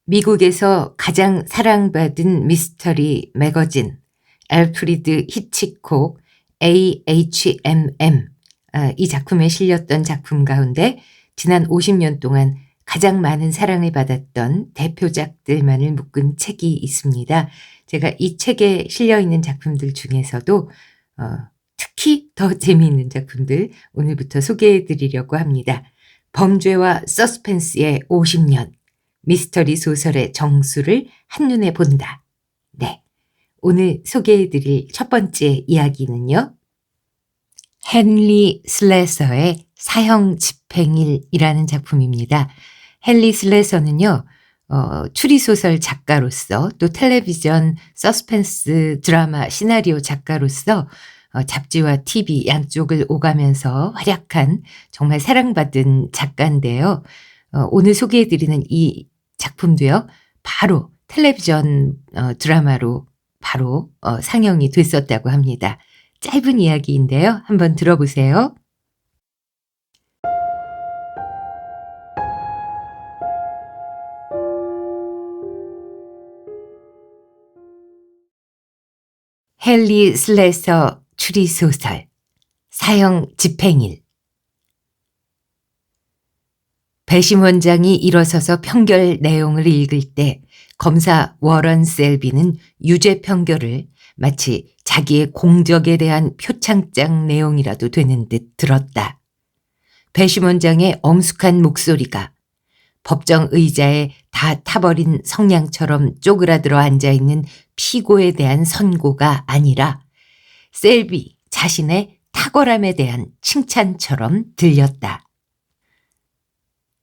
미국에서 가장 사랑받은 미스터리 매거진 알프리드 히치콕 AHMM, 이 작품에 실렸던 작품 가운데 지난 50년 동안 가장 많은 사랑을 받았던 대표작들만을 묶은 책이 있습니다. 제가 이 책에 실려있는 작품들 중에서도 특히 더 재미있는 작품들 오늘부터 소개해 드리려고 합니다. 범죄와 서스펜스의 50년, 미스터리 소설의 정수를 한눈에 본다. 네, 오늘 소개해 드릴 첫 번째 이야기는요, 헨리 슬래서의 사형 집행일이라는 작품입니다. 헨리 슬래서는요, 추리소설 작가로서 또 텔레비전 서스펜스 드라마 시나리오 작가로서 잡지와 TV 양쪽을 오가면서 활약한 정말 사랑받은 작가인데요. 오늘 소개해드리는 이 작품도요, 바로 텔레비전 드라마로 바로 상영이 됐었다고 합니다. 짧은 이야기인데요. 한번 들어보세요. 헨리 슬래서 추리소설 사형 집행일. 배심 원장이 일어서서 판결 내용을 읽을 때 검사 워런 셀비는 유죄 판결을 마치 자기의 공적에 대한 표창장 내용이라도 되는 듯 들었다. 배심 원장의 엄숙한 목소리가 법정 의자에 다 타버린 성냥처럼 쪼그라들어 앉아있는 피고에 대한 선고가 아니라 셀비 자신의 탁월함에 대한 칭찬처럼 들렸다.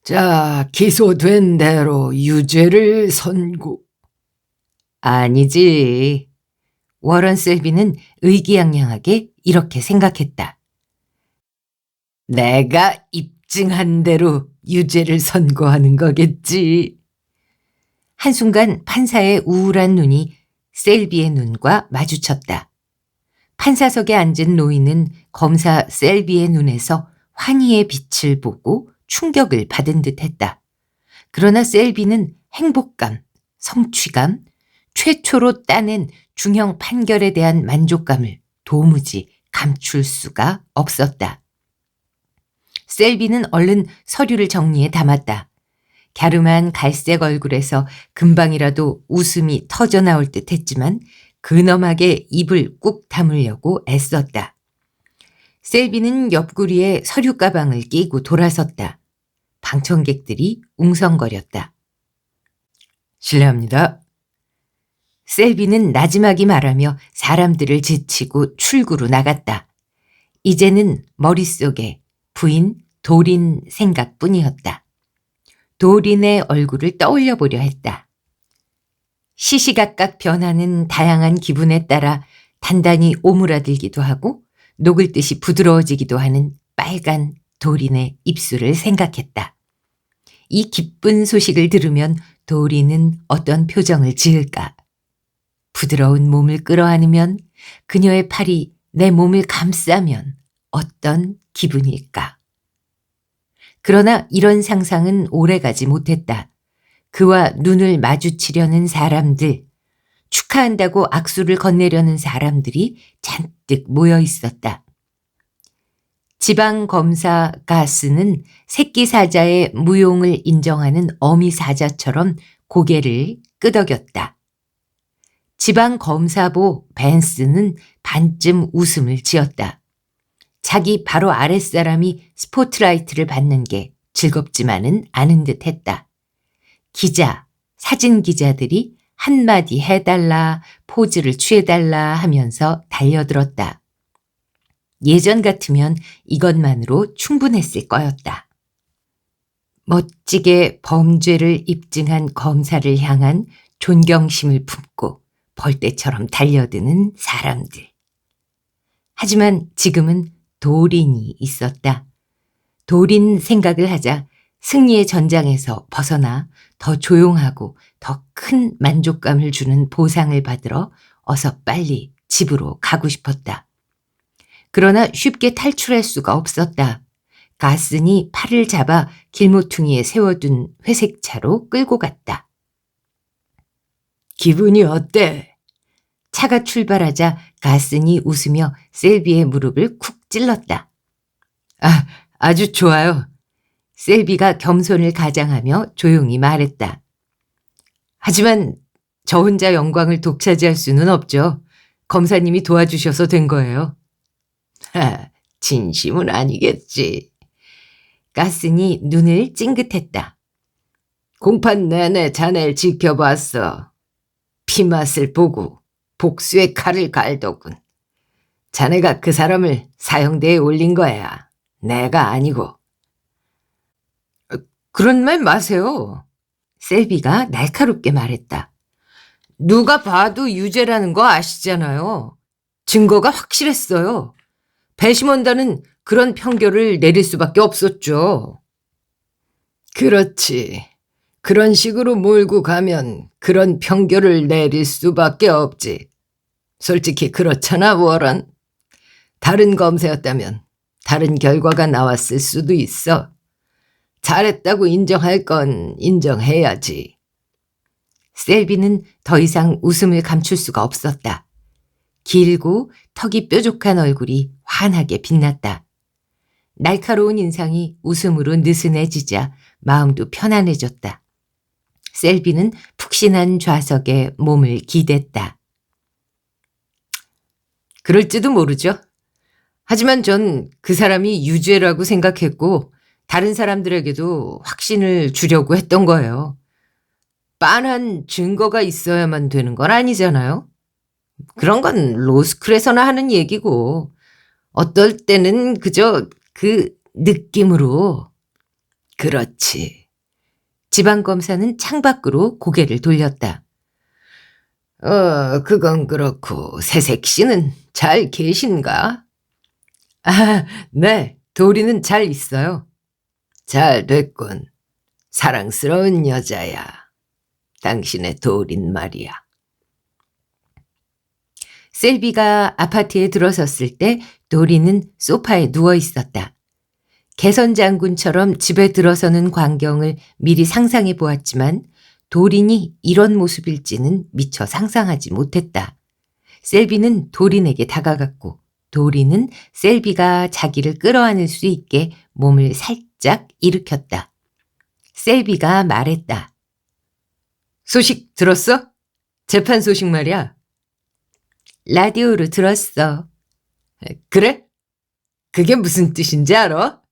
자, 기소된 대로 유죄를 선고. 아니지. 워런 셀비는 의기양양하게 이렇게 생각했다. 내가 입증한 대로 유죄를 선고하는 거겠지. 한순간 판사의 우울한 눈이 셀비의 눈과 마주쳤다. 판사석에 앉은 노인은 검사 셀비의 눈에서 환희의 빛을 보고 충격을 받은 듯 했다. 그러나 셀비는 행복감, 성취감, 최초로 따낸 중형 판결에 대한 만족감을 도무지 감출 수가 없었다. 셀비는 얼른 서류를 정리해 담았다. 갸름한 갈색 얼굴에서 금방이라도 웃음이 터져나올 듯 했지만 근엄하게 입을 꾹 다물려고 애썼다. 셀비는 옆구리에 서류 가방을 끼고 돌아섰다. 방청객들이 웅성거렸다. 실례합니다. 셀비는 나지막이 말하며 사람들을 제치고 출구로 나갔다. 이제는 머릿속에 부인 도린 생각뿐이었다. 도린의 얼굴을 떠올려 보려 했다. 시시각각 변하는 다양한 기분에 따라 단단히 오므라들기도 하고 녹을 듯이 부드러워지기도 하는 빨간 도린의 입술을 생각했다. 이 기쁜 소식을 들으면 도린은 어떤 표정을 지을까? 부드러운 몸을 끌어안으면 그녀의 팔이 내 몸을 감싸면 어떤 기분일까? 그러나 이런 상상은 오래가지 못했다. 그와 눈을 마주치려는 사람들, 축하한다고 악수를 건네려는 사람들이 잔뜩 모여 있었다. 지방검사 가스는 새끼 사자의 무용을 인정하는 어미 사자처럼 고개를 끄덕였다. 지방검사보 벤스는 반쯤 웃음을 지었다. 자기 바로 아랫사람이 스포트라이트를 받는 게 즐겁지만은 않은 듯 했다. 기자, 사진 기자들이 한마디 해달라, 포즈를 취해달라 하면서 달려들었다. 예전 같으면 이것만으로 충분했을 거였다. 멋지게 범죄를 입증한 검사를 향한 존경심을 품고 벌떼처럼 달려드는 사람들. 하지만 지금은 도린이 있었다. 도린 생각을 하자 승리의 전장에서 벗어나 더 조용하고 더 큰 만족감을 주는 보상을 받으러 어서 빨리 집으로 가고 싶었다. 그러나 쉽게 탈출할 수가 없었다. 가슨이 팔을 잡아 길모퉁이에 세워둔 회색 차로 끌고 갔다. 기분이 어때? 차가 출발하자 가슨이 웃으며 셀비의 무릎을 쿡 찔렀다. 아주 좋아요. 셀비가 겸손을 가장하며 조용히 말했다. 하지만 저 혼자 영광을 독차지할 수는 없죠. 검사님이 도와주셔서 된 거예요. 진심은 아니겠지. 가슨이 눈을 찡긋했다. 공판 내내 자네를 지켜봤어. 피맛을 보고 복수의 칼을 갈더군. 자네가 그 사람을 사형대에 올린 거야. 내가 아니고. 그런 말 마세요. 셀비가 날카롭게 말했다. 누가 봐도 유죄라는 거 아시잖아요. 증거가 확실했어요. 배심원단은 그런 판결을 내릴 수밖에 없었죠. 그렇지. 그런 식으로 몰고 가면 그런 판결을 내릴 수밖에 없지. 솔직히 그렇잖아, 워런. 다른 검사였다면 다른 결과가 나왔을 수도 있어. 잘했다고 인정할 건 인정해야지. 셀비는 더 이상 웃음을 감출 수가 없었다. 길고 턱이 뾰족한 얼굴이 환하게 빛났다. 날카로운 인상이 웃음으로 느슨해지자 마음도 편안해졌다. 셀비는 푹신한 좌석에 몸을 기댔다. 그럴지도 모르죠. 하지만 전 그 사람이 유죄라고 생각했고 다른 사람들에게도 확신을 주려고 했던 거예요. 빤한 증거가 있어야만 되는 건 아니잖아요. 그런 건 로스쿨에서나 하는 얘기고 어떨 때는 그저 그 느낌으로. 그렇지. 지방검사는 창밖으로 고개를 돌렸다. 그건 그렇고 새색 씨는 잘 계신가? 네. 도리는 잘 있어요. 잘 됐군. 사랑스러운 여자야. 당신의 도린 말이야. 셀비가 아파트에 들어섰을 때 도리는 소파에 누워 있었다. 개선 장군처럼 집에 들어서는 광경을 미리 상상해 보았지만 도린이 이런 모습일지는 미처 상상하지 못했다. 셀비는 도린에게 다가갔고 도린은 셀비가 자기를 끌어안을 수 있게 몸을 살짝 일으켰다. 셀비가 말했다. 소식 들었어? 재판 소식 말이야. 라디오로 들었어. 그래? 그게 무슨 뜻인지 알아?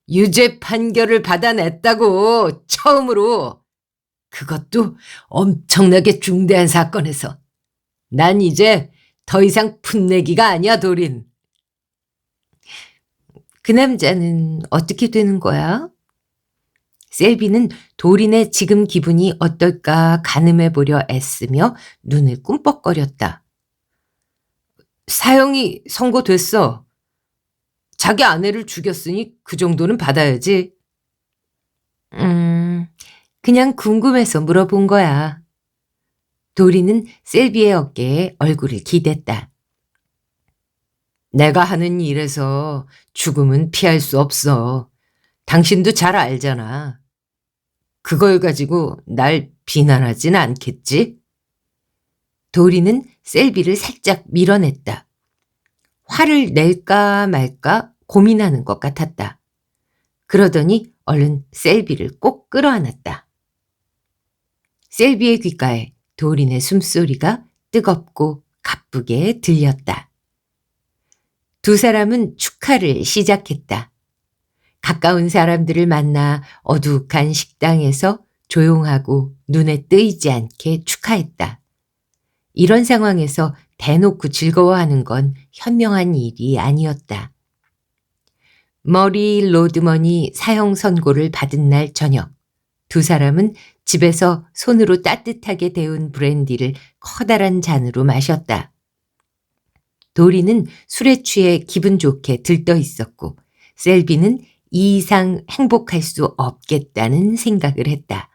유죄 판결을 받아냈다고, 처음으로. 그것도 엄청나게 중대한 사건에서. 난 이제 더 이상 풋내기가 아니야, 도린. 그 남자는 어떻게 되는 거야? 셀비는 도린의 지금 기분이 어떨까 가늠해 보려 애쓰며 눈을 꿈뻑거렸다. 사형이 선고됐어. 자기 아내를 죽였으니 그 정도는 받아야지. 그냥 궁금해서 물어본 거야. 도리는 셀비의 어깨에 얼굴을 기댔다. 내가 하는 일에서 죽음은 피할 수 없어. 당신도 잘 알잖아. 그걸 가지고 날 비난하진 않겠지? 도리는 셀비를 살짝 밀어냈다. 화를 낼까 말까 고민하는 것 같았다. 그러더니 얼른 셀비를 꼭 끌어안았다. 셀비의 귓가에 도린의 숨소리가 뜨겁고 가쁘게 들렸다. 두 사람은 축하를 시작했다. 가까운 사람들을 만나 어둑한 식당에서 조용하고 눈에 띄지 않게 축하했다. 이런 상황에서 대놓고 즐거워하는 건 현명한 일이 아니었다. 머리 로드먼이 사형 선고를 받은 날 저녁, 두 사람은 집에서 손으로 따뜻하게 데운 브랜디를 커다란 잔으로 마셨다. 도리는 술에 취해 기분 좋게 들떠 있었고 셀비는 이 이상 행복할 수 없겠다는 생각을 했다.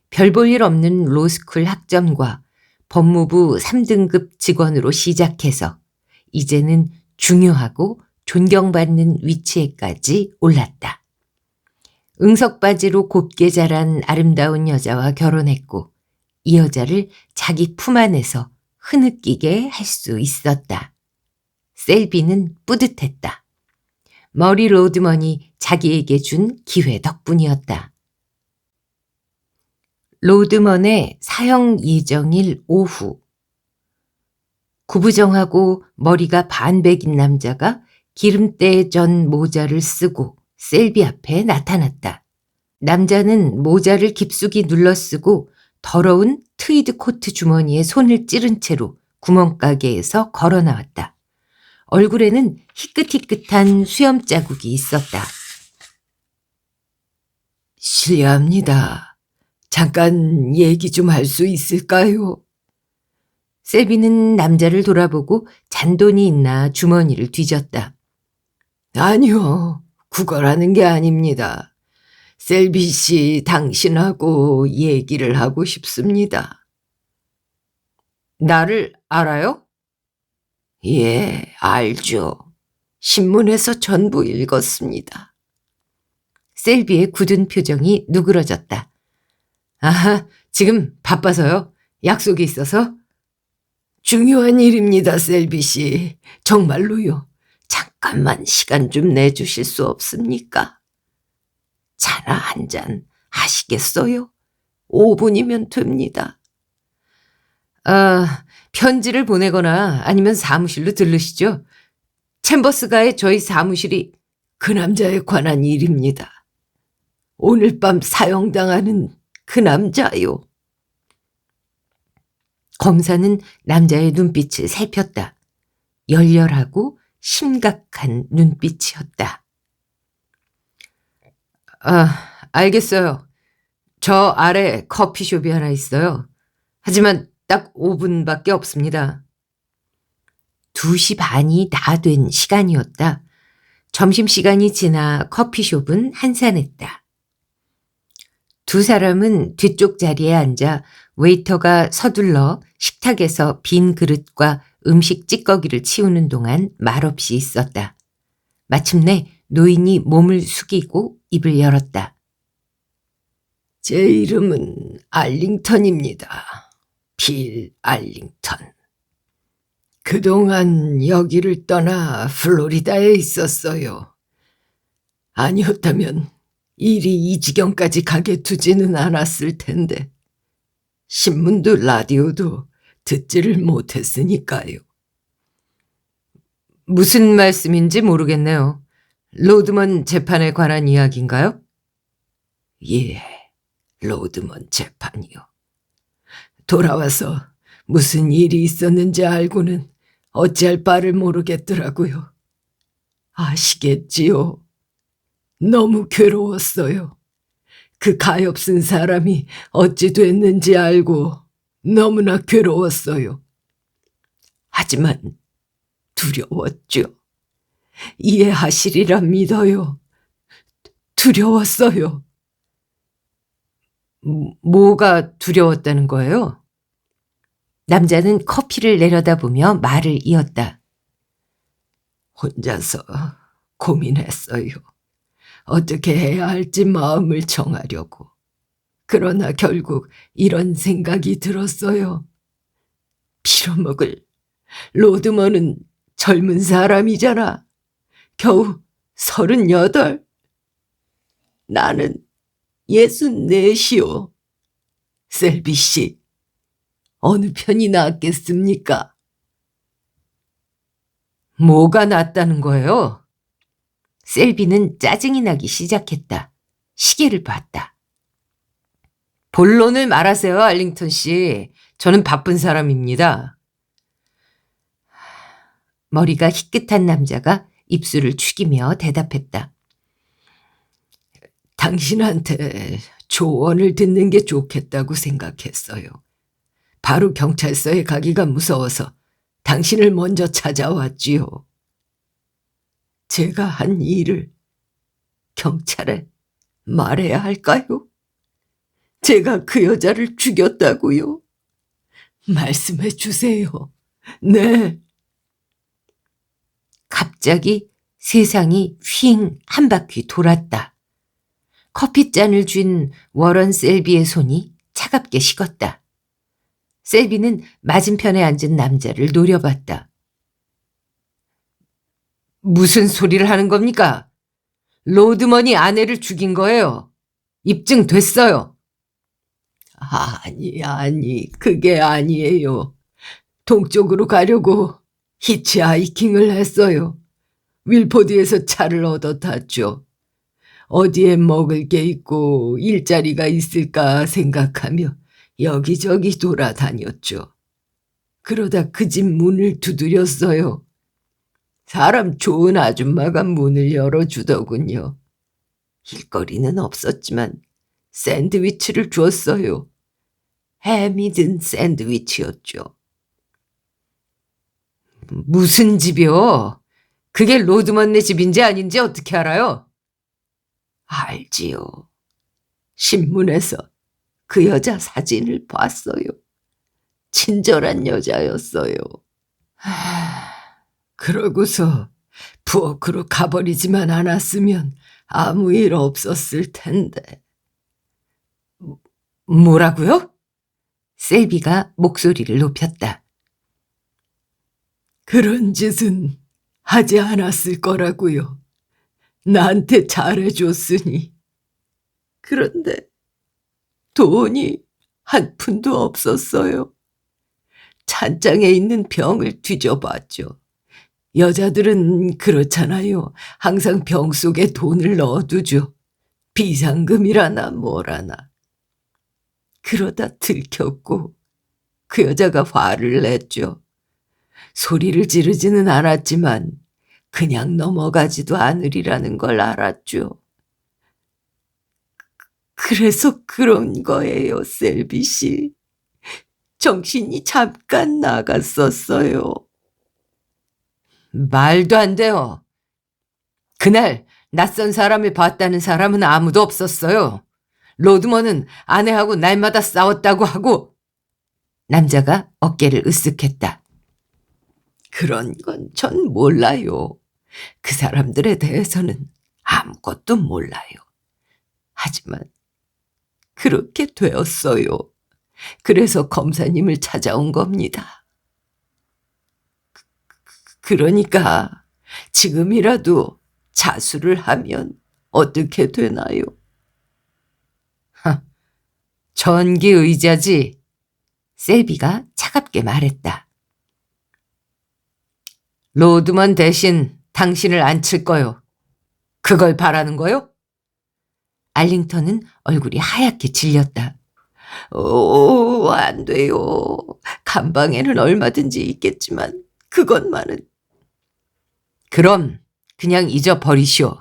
별 볼 일 없는 로스쿨 학점과 법무부 3등급 직원으로 시작해서 이제는 중요하고 존경받는 위치에까지 올랐다. 응석바지로 곱게 자란 아름다운 여자와 결혼했고 이 여자를 자기 품 안에서 흐느끼게 할 수 있었다. 셀비는 뿌듯했다. 머리 로드먼이 자기에게 준 기회 덕분이었다. 로드먼의 사형 예정일 오후. 구부정하고 머리가 반백인 남자가 기름때 전 모자를 쓰고 셀비 앞에 나타났다. 남자는 모자를 깊숙이 눌러쓰고 더러운 트위드 코트 주머니에 손을 찌른 채로 구멍가게에서 걸어 나왔다. 얼굴에는 희끗희끗한 수염 자국이 있었다. 실례합니다. 잠깐 얘기 좀 할 수 있을까요? 셀비는 남자를 돌아보고 잔돈이 있나 주머니를 뒤졌다. 아니요, 구걸하는 게 아닙니다. 셀비 씨, 당신하고 얘기를 하고 싶습니다. 나를 알아요? 예, 알죠. 신문에서 전부 읽었습니다. 셀비의 굳은 표정이 누그러졌다. 아하, 지금 바빠서요. 약속이 있어서. 중요한 일입니다, 셀비 씨. 정말로요. 잠깐만 시간 좀 내주실 수 없습니까? 차나 한 잔 하시겠어요? 5분이면 됩니다. 편지를 보내거나 아니면 사무실로 들르시죠. 챔버스가의 저희 사무실이 그 남자에 관한 일입니다. 오늘 밤 사형당하는 그 남자요. 검사는 남자의 눈빛을 살폈다. 열렬하고 심각한 눈빛이었다. 알겠어요. 저 아래 커피숍이 하나 있어요. 하지만 딱 5분밖에 없습니다. 2시 반이 다 된 시간이었다. 점심시간이 지나 커피숍은 한산했다. 두 사람은 뒤쪽 자리에 앉아 웨이터가 서둘러 식탁에서 빈 그릇과 음식 찌꺼기를 치우는 동안 말없이 있었다. 마침내 노인이 몸을 숙이고 입을 열었다. 제 이름은 알링턴입니다. 빌 알링턴. 그동안 여기를 떠나 플로리다에 있었어요. 아니었다면 일이 이 지경까지 가게 두지는 않았을 텐데 신문도 라디오도 듣지를 못했으니까요. 무슨 말씀인지 모르겠네요. 로드먼 재판에 관한 이야기인가요? 예, 로드먼 재판이요. 돌아와서 무슨 일이 있었는지 알고는 어찌할 바를 모르겠더라고요. 아시겠지요? 너무 괴로웠어요. 그 가엾은 사람이 어찌 됐는지 알고 너무나 괴로웠어요. 하지만 두려웠죠. 이해하시리라 믿어요. 두려웠어요. 뭐가 두려웠다는 거예요? 남자는 커피를 내려다보며 말을 이었다. 혼자서 고민했어요. 어떻게 해야 할지 마음을 정하려고. 그러나 결국 이런 생각이 들었어요. 빌어먹을 로드먼은 젊은 사람이잖아. 겨우 38. 나는 64이요. 셀비 씨, 어느 편이 낫겠습니까? 뭐가 낫다는 거예요? 셀비는 짜증이 나기 시작했다. 시계를 봤다. 본론을 말하세요, 알링턴 씨. 저는 바쁜 사람입니다. 머리가 희끗한 남자가 입술을 축이며 대답했다. 당신한테 조언을 듣는 게 좋겠다고 생각했어요. 바로 경찰서에 가기가 무서워서 당신을 먼저 찾아왔지요. 제가 한 일을 경찰에 말해야 할까요? 제가 그 여자를 죽였다고요? 말씀해 주세요. 네. 갑자기 세상이 휙 한 바퀴 돌았다. 커피잔을 쥔 워런 셀비의 손이 차갑게 식었다. 셀비는 맞은편에 앉은 남자를 노려봤다. 무슨 소리를 하는 겁니까? 로드먼이 아내를 죽인 거예요. 입증됐어요. 아니, 그게 아니에요. 동쪽으로 가려고 히치하이킹을 했어요. 윌포드에서 차를 얻어 탔죠. 어디에 먹을 게 있고 일자리가 있을까 생각하며 여기저기 돌아다녔죠. 그러다 그 집 문을 두드렸어요. 사람 좋은 아줌마가 문을 열어주더군요. 일거리는 없었지만 샌드위치를 줬어요. 햄이 든 샌드위치였죠. 무슨 집이요? 그게 로드먼네 집인지 아닌지 어떻게 알아요? 알지요. 신문에서 그 여자 사진을 봤어요. 친절한 여자였어요. 그러고서 부엌으로 가버리지만 않았으면 아무 일 없었을 텐데. 뭐라고요? 셀비가 목소리를 높였다. 그런 짓은 하지 않았을 거라고요. 나한테 잘해줬으니. 그런데 돈이 한 푼도 없었어요. 찬장에 있는 병을 뒤져봤죠. 여자들은 그렇잖아요. 항상 병 속에 돈을 넣어두죠. 비상금이라나 뭐라나. 그러다 들켰고 그 여자가 화를 냈죠. 소리를 지르지는 않았지만 그냥 넘어가지도 않으리라는 걸 알았죠. 그래서 그런 거예요, 셀비 씨. 정신이 잠깐 나갔었어요. 말도 안 돼요. 그날 낯선 사람을 봤다는 사람은 아무도 없었어요. 로드먼은 아내하고 날마다 싸웠다고 하고. 남자가 어깨를 으쓱했다. 그런 건 전 몰라요. 그 사람들에 대해서는 아무것도 몰라요. 하지만 그렇게 되었어요. 그래서 검사님을 찾아온 겁니다. 그러니까 지금이라도 자수를 하면 어떻게 되나요? 전기의자지. 셀비가 차갑게 말했다. 로드먼 대신 당신을 안 칠 거요. 그걸 바라는 거요? 알링턴은 얼굴이 하얗게 질렸다. 안 돼요. 감방에는 얼마든지 있겠지만 그것만은. 그럼 그냥 잊어버리시오.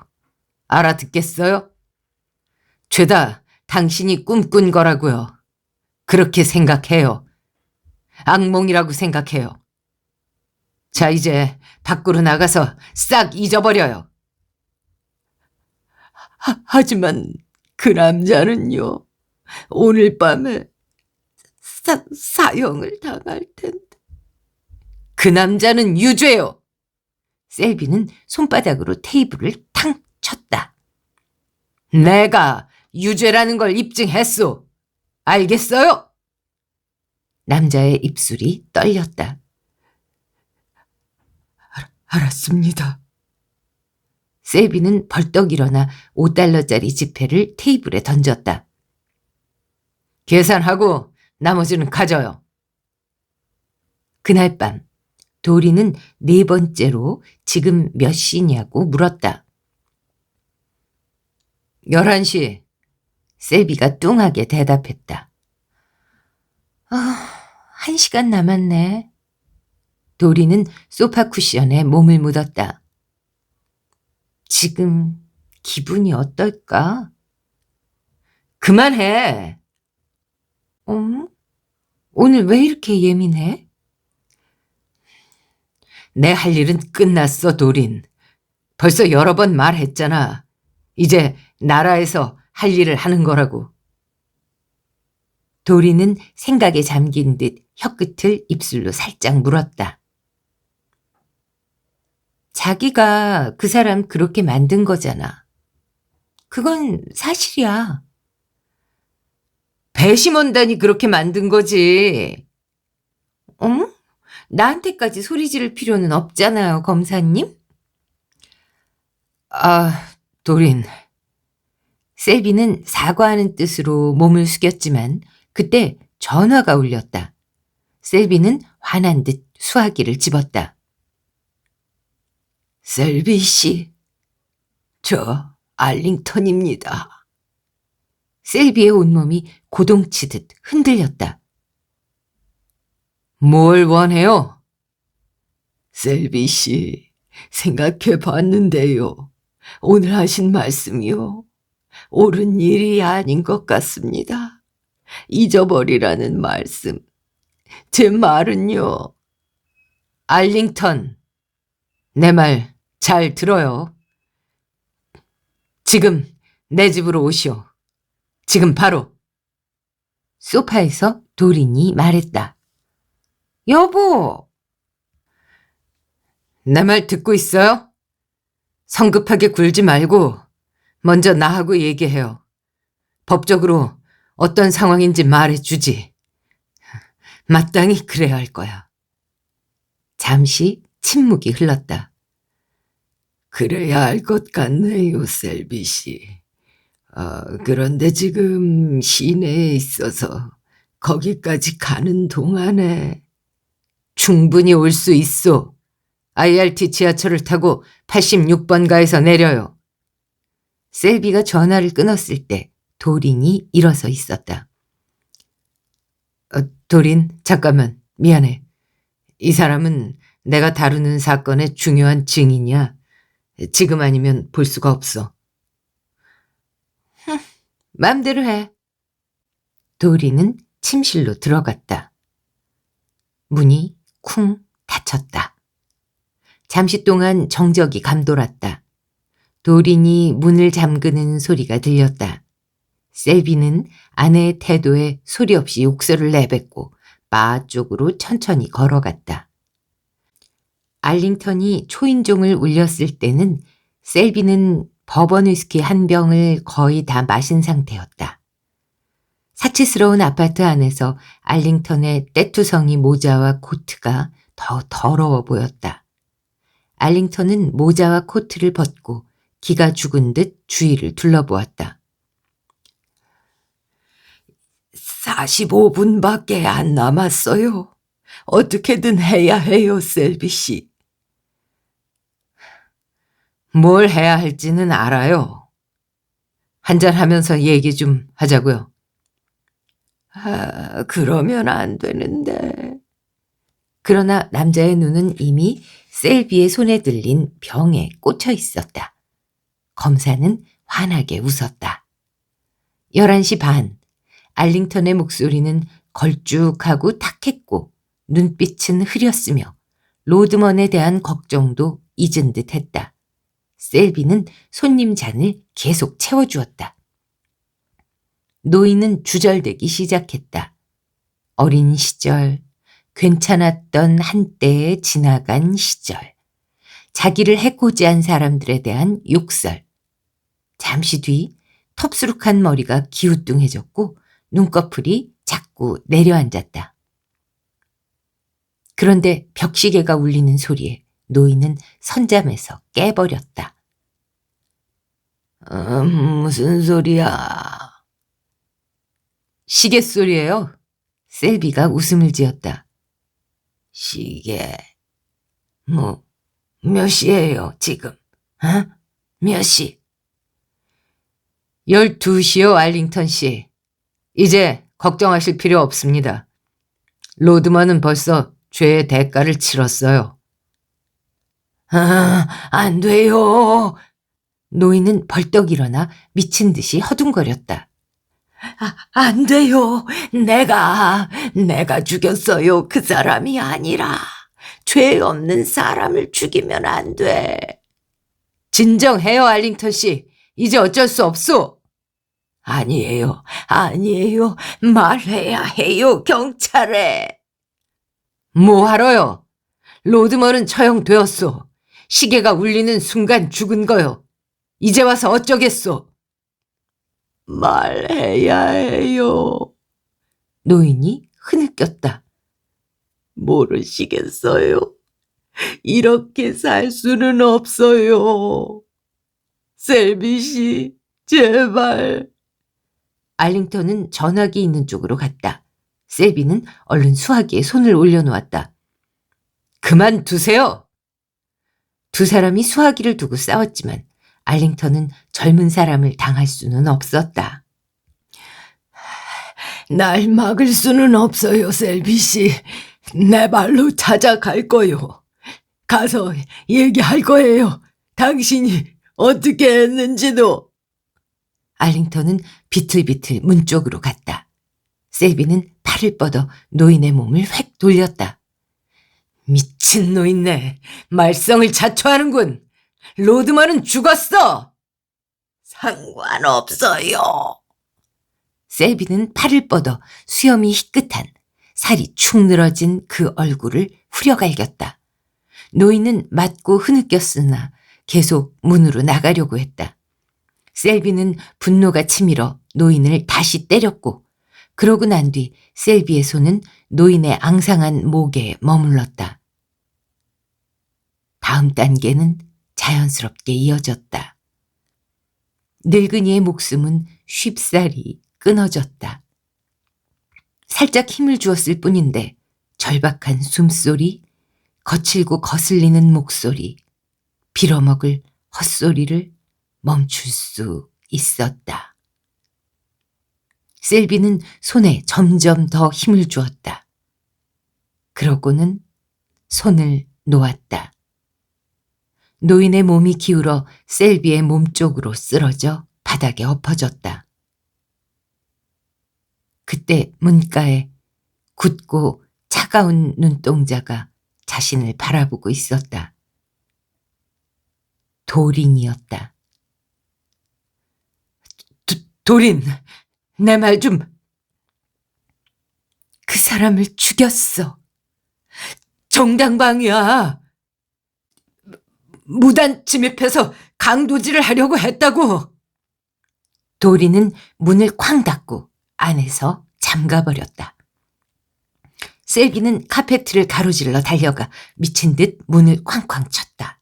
알아듣겠어요? 죄다 당신이 꿈꾼 거라고요. 그렇게 생각해요. 악몽이라고 생각해요. 자, 이제 밖으로 나가서 싹 잊어버려요. 하지만 그 남자는요. 오늘 밤에 사형을 당할 텐데. 그 남자는 유죄요. 셀비는 손바닥으로 테이블을 탕 쳤다. 내가 유죄라는 걸 입증했소. 알겠어요? 남자의 입술이 떨렸다. 알았습니다. 셀비는 벌떡 일어나 5달러짜리 지폐를 테이블에 던졌다. 계산하고 나머지는 가져요. 그날 밤 도리는 4번째로 지금 몇 시냐고 물었다. 11시. 셀비가 뚱하게 대답했다. 1시간 남았네. 도리는 소파 쿠션에 몸을 묻었다. 지금 기분이 어떨까? 그만해. 오늘 왜 이렇게 예민해? 내 할 일은 끝났어, 도린. 벌써 여러 번 말했잖아. 이제 나라에서 할 일을 하는 거라고. 도리는 생각에 잠긴 듯 혀끝을 입술로 살짝 물었다. 자기가 그 사람 그렇게 만든 거잖아. 그건 사실이야. 배심원단이 그렇게 만든 거지. 나한테까지 소리 지를 필요는 없잖아요, 검사님. 도린. 셀비는 사과하는 뜻으로 몸을 숙였지만 그때 전화가 울렸다. 셀비는 화난 듯 수화기를 집었다. 셀비 씨, 저 알링턴입니다. 셀비의 온몸이 고동치듯 흔들렸다. 뭘 원해요? 셀비 씨, 생각해 봤는데요. 오늘 하신 말씀이요. 옳은 일이 아닌 것 같습니다. 잊어버리라는 말씀. 제 말은요. 알링턴, 내 말 잘 들어요. 지금 내 집으로 오시오. 지금 바로. 소파에서 도린이 말했다. 여보! 내 말 듣고 있어요? 성급하게 굴지 말고 먼저 나하고 얘기해요. 법적으로 어떤 상황인지 말해주지. 마땅히 그래야 할 거야. 잠시 침묵이 흘렀다. 그래야 할 것 같네요, 셀비 씨. 그런데 지금 시내에 있어서 거기까지 가는 동안에 충분히 올 수 있어. IRT 지하철을 타고 86번가에서 내려요. 셀비가 전화를 끊었을 때 도린이 일어서 있었다. 도린, 잠깐만. 미안해. 이 사람은 내가 다루는 사건의 중요한 증인이야. 지금 아니면 볼 수가 없어. 맘대로 해. 도린은 침실로 들어갔다. 문이 쿵 닫혔다. 잠시 동안 정적이 감돌았다. 도린이 문을 잠그는 소리가 들렸다. 셀비는 아내의 태도에 소리 없이 욕설을 내뱉고 바 쪽으로 천천히 걸어갔다. 알링턴이 초인종을 울렸을 때는 셀비는 버번 위스키 한 병을 거의 다 마신 상태였다. 사치스러운 아파트 안에서 알링턴의 떼투성이 모자와 코트가 더 더러워 보였다. 알링턴은 모자와 코트를 벗고 기가 죽은 듯 주위를 둘러보았다. 45분밖에 안 남았어요. 어떻게든 해야 해요, 셀비 씨. 뭘 해야 할지는 알아요. 한잔하면서 얘기 좀 하자고요. 그러면 안 되는데. 그러나 남자의 눈은 이미 셀비의 손에 들린 병에 꽂혀 있었다. 검사는 환하게 웃었다. 11시 반, 알링턴의 목소리는 걸쭉하고 탁했고 눈빛은 흐렸으며 로드먼에 대한 걱정도 잊은 듯 했다. 셀비는 손님 잔을 계속 채워주었다. 노인은 주절되기 시작했다. 어린 시절, 괜찮았던 한때의 지나간 시절, 자기를 해코지한 사람들에 대한 욕설. 잠시 뒤 텁수룩한 머리가 기우뚱해졌고 눈꺼풀이 자꾸 내려앉았다. 그런데 벽시계가 울리는 소리에 노인은 선잠에서 깨버렸다. 무슨 소리야? 시계 소리예요. 셀비가 웃음을 지었다. 시계. 몇 시예요, 지금? 몇 시? 12시요, 알링턴 씨. 이제 걱정하실 필요 없습니다. 로드먼은 벌써 죄의 대가를 치렀어요. 안 돼요. 노인은 벌떡 일어나 미친 듯이 허둥거렸다. 안 돼요. 내가 죽였어요. 그 사람이 아니라. 죄 없는 사람을 죽이면 안 돼. 진정해요, 알링턴 씨. 이제 어쩔 수 없소. 아니에요. 말해야 해요, 경찰에. 뭐 하러요? 로드먼은 처형되었소. 시계가 울리는 순간 죽은 거요. 이제 와서 어쩌겠소? 말해야 해요. 노인이 흐느꼈다. 모르시겠어요? 이렇게 살 수는 없어요. 셀비 씨, 제발. 알링턴은 전화기 있는 쪽으로 갔다. 셀비는 얼른 수화기에 손을 올려놓았다. 그만두세요. 두 사람이 수화기를 두고 싸웠지만 알링턴은 젊은 사람을 당할 수는 없었다. 날 막을 수는 없어요, 셀비 씨. 내 발로 찾아갈 거요. 가서 얘기할 거예요. 당신이 어떻게 했는지도. 알링턴은 비틀비틀 문 쪽으로 갔다. 셀비는 팔을 뻗어 노인의 몸을 획 돌렸다. 미친 노인네. 말썽을 자초하는군. 로드만은 죽었어. 상관없어요. 셀비는 팔을 뻗어 수염이 희끗한 살이 축 늘어진 그 얼굴을 후려갈겼다. 노인은 맞고 흐느꼈으나 계속 문으로 나가려고 했다. 셀비는 분노가 치밀어 노인을 다시 때렸고 그러고 난 뒤 셀비의 손은 노인의 앙상한 목에 머물렀다. 다음 단계는 자연스럽게 이어졌다. 늙은이의 목숨은 쉽사리 끊어졌다. 살짝 힘을 주었을 뿐인데 절박한 숨소리, 거칠고 거슬리는 목소리, 빌어먹을 헛소리를 멈출 수 있었다. 셀비는 손에 점점 더 힘을 주었다. 그러고는 손을 놓았다. 노인의 몸이 기울어 셀비의 몸 쪽으로 쓰러져 바닥에 엎어졌다. 그때 문가에 굳고 차가운 눈동자가 자신을 바라보고 있었다. 도린이었다. 도린, 내 말 좀. 그 사람을 죽였어. 정당방위야. 무단 침입해서 강도질을 하려고 했다고. 도리는 문을 쾅 닫고 안에서 잠가버렸다. 셀비는 카페트를 가로질러 달려가 미친 듯 문을 쾅쾅 쳤다.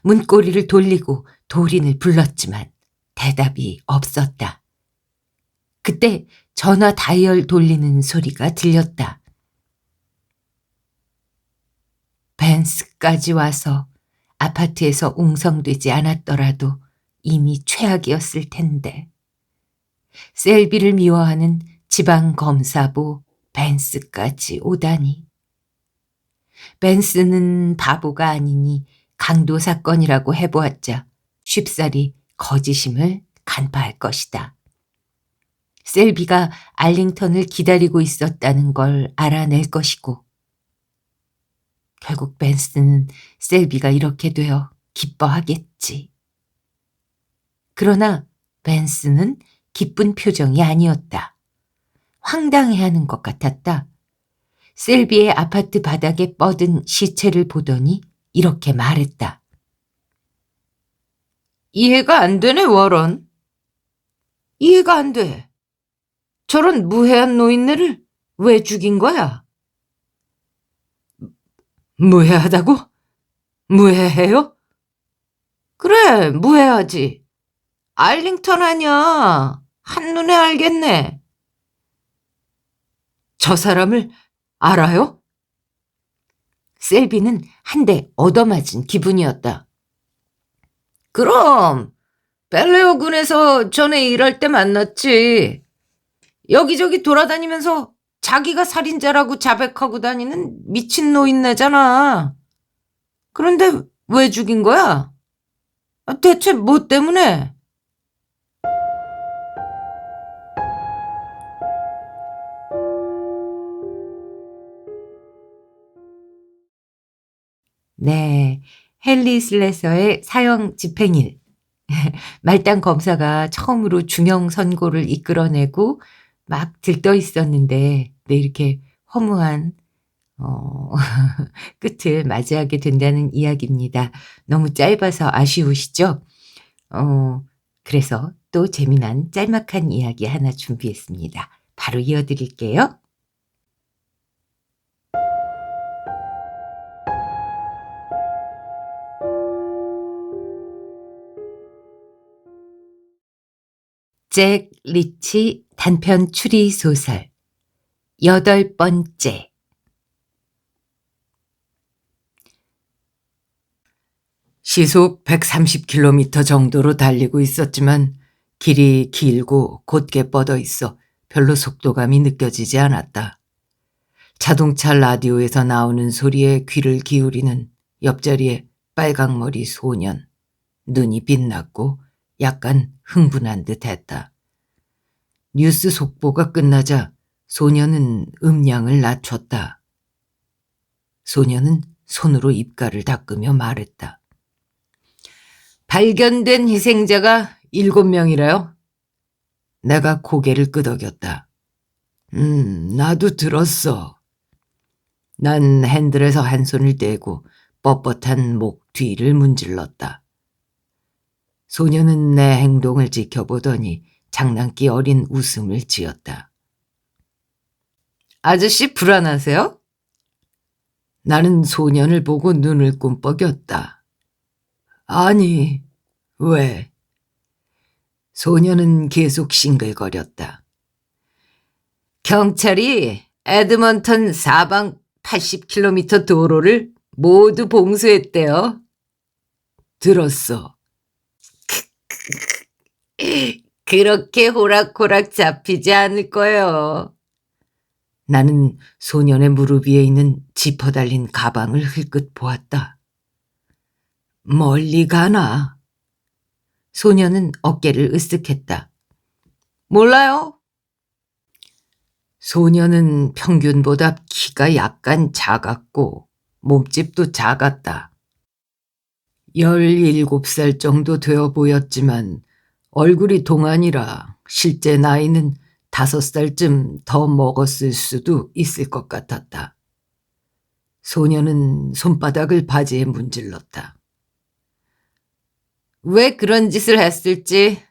문고리를 돌리고 도린을 불렀지만 대답이 없었다. 그때 전화 다이얼 돌리는 소리가 들렸다. 벤스까지 와서 아파트에서 웅성되지 않았더라도 이미 최악이었을 텐데. 셀비를 미워하는 지방검사부 벤스까지 오다니. 벤스는 바보가 아니니 강도 사건이라고 해보았자 쉽사리 거짓임을 간파할 것이다. 셀비가 알링턴을 기다리고 있었다는 걸 알아낼 것이고 결국 벤스는 셀비가 이렇게 되어 기뻐하겠지. 그러나 벤스는 기쁜 표정이 아니었다. 황당해하는 것 같았다. 셀비의 아파트 바닥에 뻗은 시체를 보더니 이렇게 말했다. 이해가 안 되네, 워런. 이해가 안 돼. 저런 무해한 노인네를 왜 죽인 거야? 무해하다고? 무해해요? 그래, 무해하지. 알링턴 아냐. 한눈에 알겠네. 저 사람을 알아요? 셀비는 한 대 얻어맞은 기분이었다. 그럼 벨레오 군에서 전에 일할 때 만났지. 여기저기 돌아다니면서 자기가 살인자라고 자백하고 다니는 미친 노인네잖아. 그런데 왜 죽인 거야? 대체 뭐 때문에? 네, 헨리 슬래서의 사형 집행일. 말단 검사가 처음으로 중형 선고를 이끌어내고 막 들떠 있었는데 네, 이렇게 허무한 끝을 맞이하게 된다는 이야기입니다. 너무 짧아서 아쉬우시죠? 그래서 또 재미난 짤막한 이야기 하나 준비했습니다. 바로 이어드릴게요. 잭 리치 단편 추리 소설 8번째. 시속 130km 정도로 달리고 있었지만 길이 길고 곧게 뻗어 있어 별로 속도감이 느껴지지 않았다. 자동차 라디오에서 나오는 소리에 귀를 기울이는 옆자리에 빨강머리 소년. 눈이 빛났고 약간 흥분한 듯 했다. 뉴스 속보가 끝나자 소년은 음량을 낮췄다. 소년은 손으로 입가를 닦으며 말했다. 발견된 희생자가 7명이래요. 내가 고개를 끄덕였다. 나도 들었어. 난 핸들에서 한 손을 떼고 뻣뻣한 목 뒤를 문질렀다. 소년은 내 행동을 지켜보더니 장난기 어린 웃음을 지었다. 아저씨 불안하세요? 나는 소년을 보고 눈을 꿈뻑였다. 아니, 왜? 소년은 계속 싱글거렸다. 경찰이 에드먼턴 사방 80km 도로를 모두 봉쇄했대요. 들었어. 그렇게 호락호락 잡히지 않을 거예요. 나는 소년의 무릎 위에 있는 지퍼 달린 가방을 흘끗 보았다. 멀리 가나? 소년은 어깨를 으쓱했다. 몰라요. 소년은 평균보다 키가 약간 작았고 몸집도 작았다. 17살 정도 되어 보였지만 얼굴이 동안이라 실제 나이는 5살쯤 더 먹었을 수도 있을 것 같았다. 소년은 손바닥을 바지에 문질렀다. 왜 그런 짓을 했을지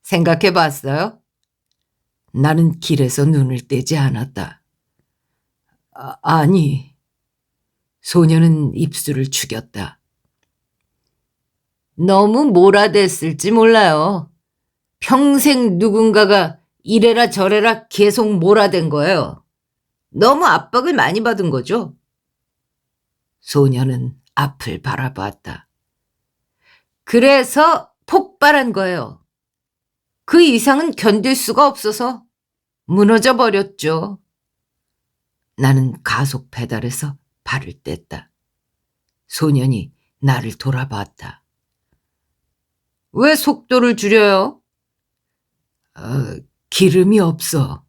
생각해 봤어요? 나는 길에서 눈을 떼지 않았다. 아니. 소년은 입술을 죽였다. 너무 몰아댔을지 몰라요. 평생 누군가가 이래라 저래라 계속 몰아댄 거예요. 너무 압박을 많이 받은 거죠. 소년은 앞을 바라봤다. 그래서 폭발한 거예요. 그 이상은 견딜 수가 없어서 무너져 버렸죠. 나는 가속 페달에서 발을 뗐다. 소년이 나를 돌아봤다. 왜 속도를 줄여요? 기름이 없어.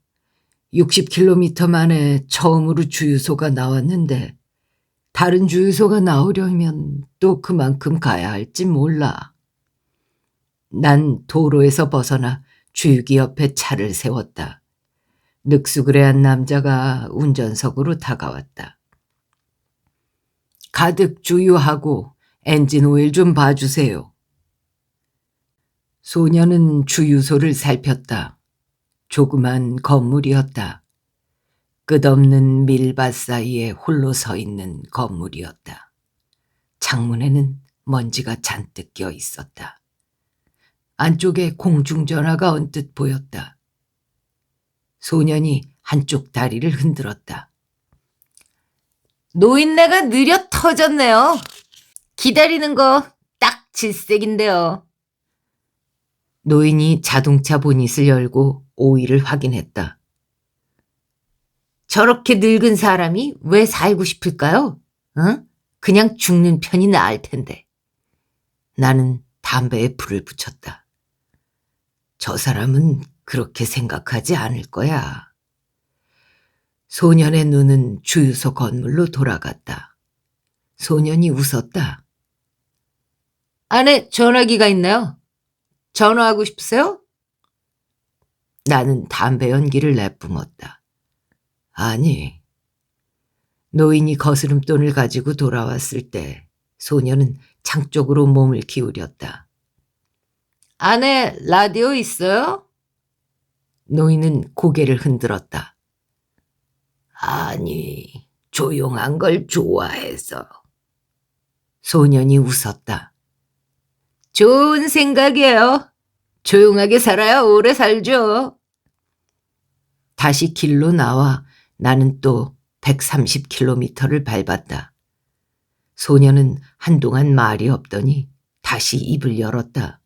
60km 만에 처음으로 주유소가 나왔는데 다른 주유소가 나오려면 또 그만큼 가야 할지 몰라. 난 도로에서 벗어나 주유기 옆에 차를 세웠다. 늑수그레한 남자가 운전석으로 다가왔다. 가득 주유하고 엔진 오일 좀 봐주세요. 소년은 주유소를 살폈다. 조그만 건물이었다. 끝없는 밀밭 사이에 홀로 서 있는 건물이었다. 창문에는 먼지가 잔뜩 껴 있었다. 안쪽에 공중전화가 언뜻 보였다. 소년이 한쪽 다리를 흔들었다. 노인네가 느려 터졌네요. 기다리는 거 딱 질색인데요. 노인이 자동차 보닛을 열고 오일을 확인했다. 저렇게 늙은 사람이 왜 살고 싶을까요? 응? 그냥 죽는 편이 나을 텐데. 나는 담배에 불을 붙였다. 저 사람은 그렇게 생각하지 않을 거야. 소년의 눈은 주유소 건물로 돌아갔다. 소년이 웃었다. 안에 전화기가 있나요? 전화하고 싶으세요? 나는 담배 연기를 내뿜었다. 아니. 노인이 거스름돈을 가지고 돌아왔을 때 소년은 창 쪽으로 몸을 기울였다. 안에 라디오 있어요? 노인은 고개를 흔들었다. 아니, 조용한 걸 좋아해서. 소년이 웃었다. 좋은 생각이에요. 조용하게 살아야 오래 살죠. 다시 길로 나와 나는 또 130km를 밟았다. 소녀는 한동안 말이 없더니 다시 입을 열었다.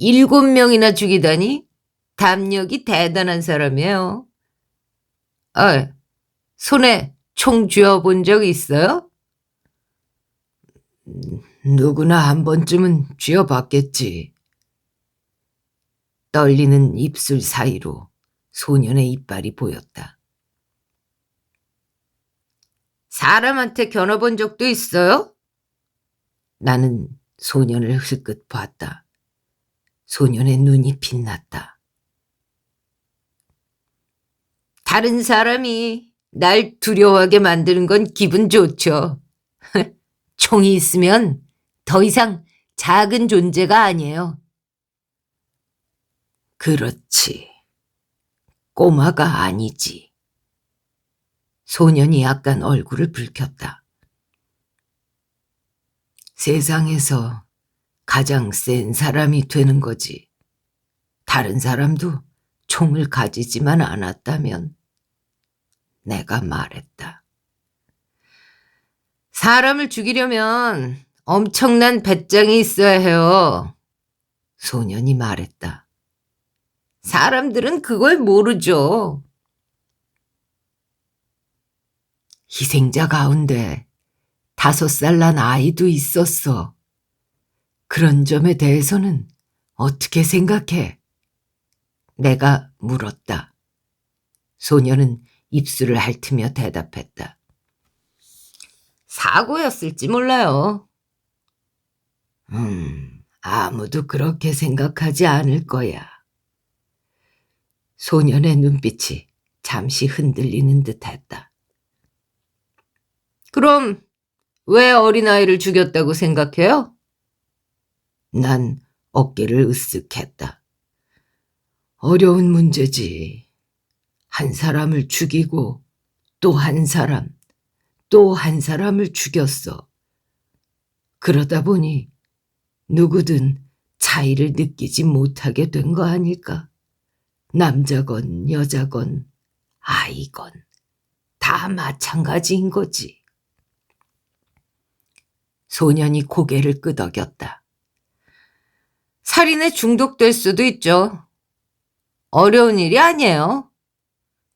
7명이나 죽이다니 담력이 대단한 사람이에요. 손에 총 쥐어본 적 있어요? 누구나 한 번쯤은 쥐어봤겠지. 떨리는 입술 사이로 소년의 이빨이 보였다. 사람한테 겨눠본 적도 있어요? 나는 소년을 흘끗 봤다. 소년의 눈이 빛났다. 다른 사람이 날 두려워하게 만드는 건 기분 좋죠. 총이 있으면 더 이상 작은 존재가 아니에요. 그렇지. 꼬마가 아니지. 소년이 약간 얼굴을 붉혔다. 세상에서 가장 센 사람이 되는 거지. 다른 사람도 총을 가지지만 않았다면. 내가 말했다. 사람을 죽이려면 엄청난 배짱이 있어야 해요. 소년이 말했다. 사람들은 그걸 모르죠. 희생자 가운데 5살 난 아이도 있었어. 그런 점에 대해서는 어떻게 생각해? 내가 물었다. 소녀는 입술을 핥으며 대답했다. 사고였을지 몰라요. 아무도 그렇게 생각하지 않을 거야. 소년의 눈빛이 잠시 흔들리는 듯했다. 그럼 왜 어린아이를 죽였다고 생각해요? 난 어깨를 으쓱했다. 어려운 문제지. 한 사람을 죽이고 또 한 사람, 또 한 사람을 죽였어. 그러다 보니 누구든 차이를 느끼지 못하게 된 거 아닐까? 남자건 여자건 아이건 다 마찬가지인 거지. 소년이 고개를 끄덕였다. 살인에 중독될 수도 있죠. 어려운 일이 아니에요.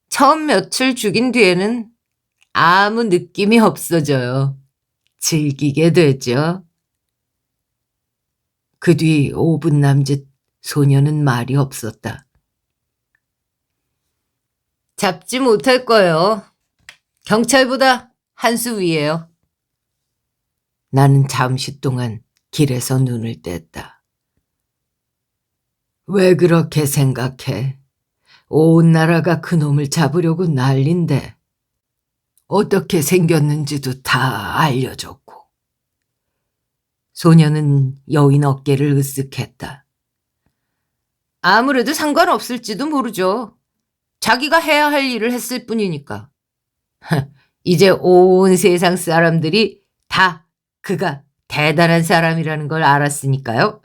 처음 며칠 죽인 뒤에는 아무 느낌이 없어져요. 즐기게 되죠. 그 뒤 5분 남짓 소녀는 말이 없었다. 잡지 못할 거예요. 경찰보다 한 수 위에요. 나는 잠시 동안 길에서 눈을 뗐다. 왜 그렇게 생각해? 온 나라가 그놈을 잡으려고 난린데 어떻게 생겼는지도 다 알려줬고. 소녀는 여인 어깨를 으쓱했다. 아무래도 상관없을지도 모르죠. 자기가 해야 할 일을 했을 뿐이니까. 이제 온 세상 사람들이 다 그가 대단한 사람이라는 걸 알았으니까요.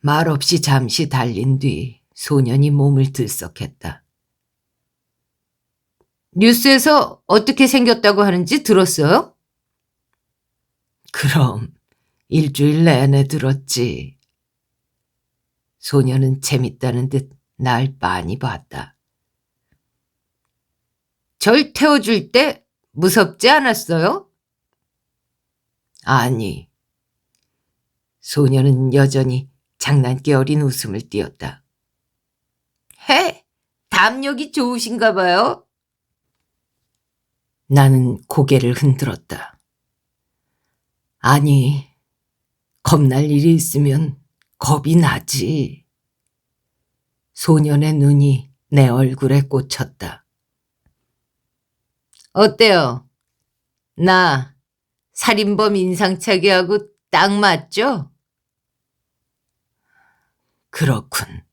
말없이 잠시 달린 뒤 소년이 몸을 들썩했다. 뉴스에서 어떻게 생겼다고 하는지 들었어요? 그럼 일주일 내내 들었지. 소년은 재밌다는 듯 날 빤히 봤다. 절 태워줄 때 무섭지 않았어요? 아니. 소년은 여전히 장난기 어린 웃음을 띄었다. 담력이 좋으신가 봐요. 나는 고개를 흔들었다. 아니, 겁날 일이 있으면 겁이 나지. 소년의 눈이 내 얼굴에 꽂혔다. 어때요? 나 살인범 인상착의 하고 딱 맞죠? 그렇군.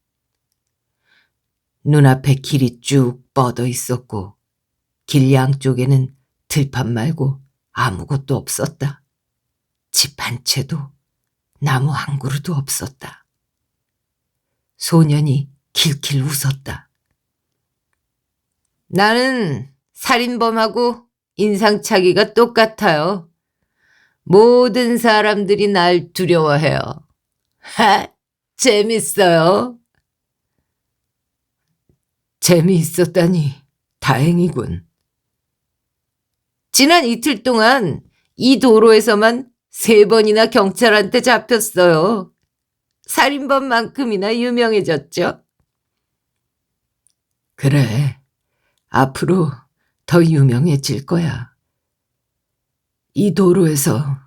눈앞에 길이 쭉 뻗어 있었고 길 양쪽에는 들판 말고 아무것도 없었다. 집 한 채도 나무 한 그루도 없었다. 소년이 킬킬 웃었다. 나는 살인범하고 인상착의가 똑같아요. 모든 사람들이 날 두려워해요. 하, 재밌어요. 재미있었다니 다행이군. 지난 이틀 동안 이 도로에서만 3번이나 경찰한테 잡혔어요. 살인범만큼이나 유명해졌죠. 그래, 앞으로 더 유명해질 거야. 이 도로에서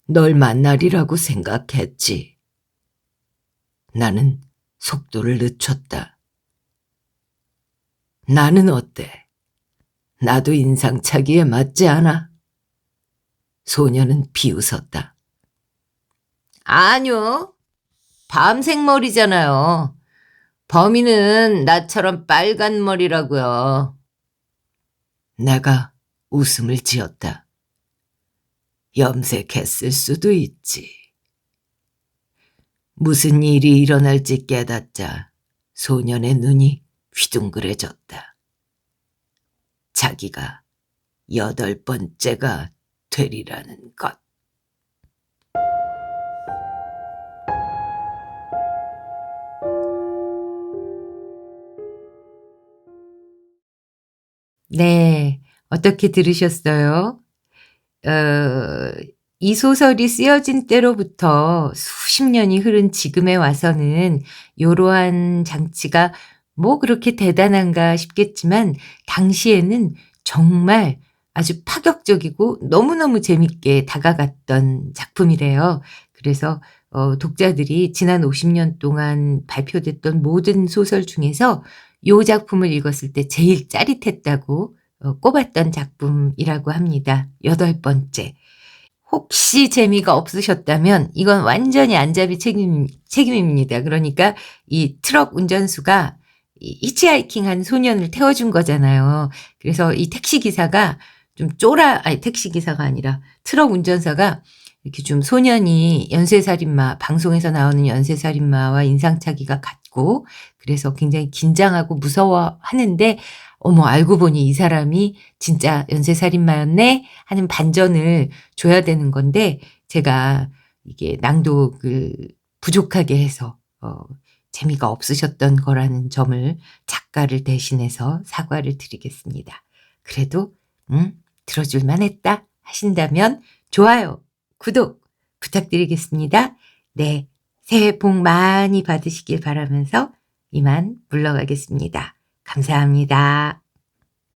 널 만나리라고 생각했지. 나는 속도를 늦췄다. 나는 어때? 나도 인상착의에 맞지 않아? 소녀는 비웃었다. 아니요. 밤색머리잖아요. 범인은 나처럼 빨간 머리라고요. 내가 웃음을 지었다. 염색했을 수도 있지. 무슨 일이 일어날지 깨닫자 소년의 눈이 휘둥그레졌다. 자기가 8번째가 되리라는 것. 네, 어떻게 들으셨어요? 이 소설이 쓰여진 때로부터 수십 년이 흐른 지금에 와서는 이러한 장치가 뭐 그렇게 대단한가 싶겠지만 당시에는 정말 아주 파격적이고 너무너무 재밌게 다가갔던 작품이래요. 그래서 독자들이 지난 50년 동안 발표됐던 모든 소설 중에서 이 작품을 읽었을 때 제일 짜릿했다고 꼽았던 작품이라고 합니다. 8번째. 혹시 재미가 없으셨다면 이건 완전히 안잡이 책임입니다. 그러니까 이 트럭 운전수가 히치하이킹한 소년을 태워준 거잖아요. 그래서 이 택시기사가 좀 택시기사가 아니라 트럭 운전사가 이렇게 좀 소년이 연쇄살인마, 방송에서 나오는 연쇄살인마와 인상착의가 같고 그래서 굉장히 긴장하고 무서워하는데 어머 알고 보니 이 사람이 진짜 연쇄살인마였네 하는 반전을 줘야 되는 건데 제가 이게 낭독을 부족하게 해서 재미가 없으셨던 거라는 점을 작가를 대신해서 사과를 드리겠습니다. 그래도 들어줄만 했다 하신다면 좋아요, 구독 부탁드리겠습니다. 네, 새해 복 많이 받으시길 바라면서 이만 물러가겠습니다. 감사합니다.